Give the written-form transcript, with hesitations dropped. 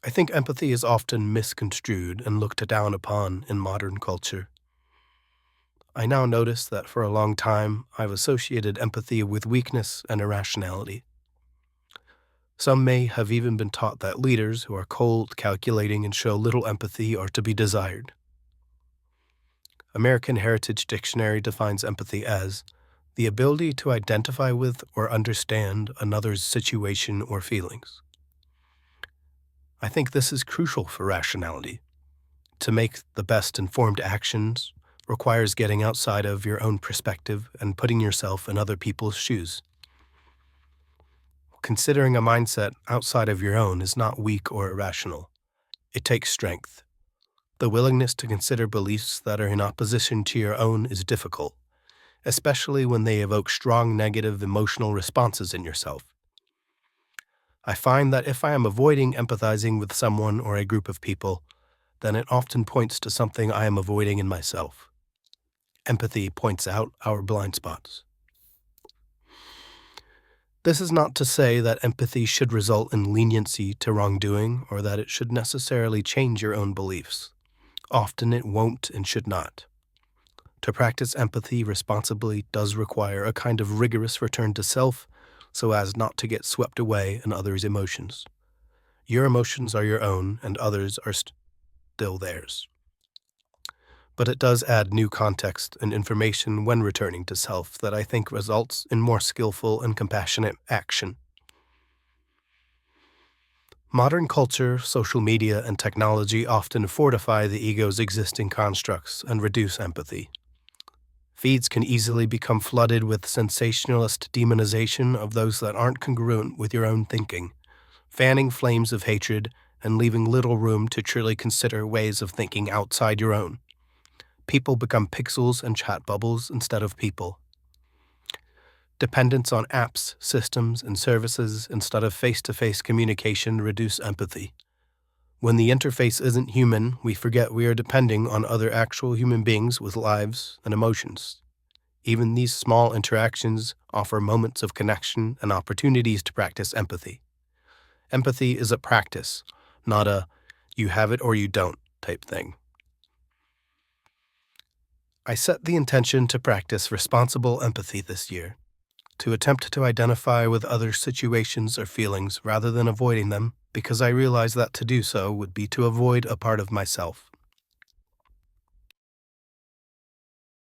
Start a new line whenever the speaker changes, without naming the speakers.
I think empathy is often misconstrued and looked down upon in modern culture. I now notice that for a long time I've associated empathy with weakness and irrationality. Some may have even been taught that leaders who are cold, calculating, and show little empathy are to be desired. American Heritage Dictionary defines empathy as the ability to identify with or understand another's situation or feelings. I think this is crucial for rationality. To make the best informed actions requires getting outside of your own perspective and putting yourself in other people's shoes. Considering a mindset outside of your own is not weak or irrational. It takes strength. The willingness to consider beliefs that are in opposition to your own is difficult, especially when they evoke strong negative emotional responses in yourself. I find that if I am avoiding empathizing with someone or a group of people, then it often points to something I am avoiding in myself. Empathy points out our blind spots. This is not to say that empathy should result in leniency to wrongdoing or that it should necessarily change your own beliefs. Often it won't and should not. To practice empathy responsibly does require a kind of rigorous return to self so as not to get swept away in others' emotions. Your emotions are your own and others are still theirs. But it does add new context and information when returning to self that I think results in more skillful and compassionate action. Modern culture, social media, and technology often fortify the ego's existing constructs and reduce empathy. Feeds can easily become flooded with sensationalist demonization of those that aren't congruent with your own thinking, fanning flames of hatred and leaving little room to truly consider ways of thinking outside your own. People become pixels and chat bubbles instead of people. Dependence on apps, systems, and services instead of face-to-face communication reduce empathy. When the interface isn't human, we forget we are depending on other actual human beings with lives and emotions. Even these small interactions offer moments of connection and opportunities to practice empathy. Empathy is a practice, not a you have it or you don't type thing. I set the intention to practice responsible empathy this year, to attempt to identify with other situations or feelings rather than avoiding them, because I realize that to do so would be to avoid a part of myself.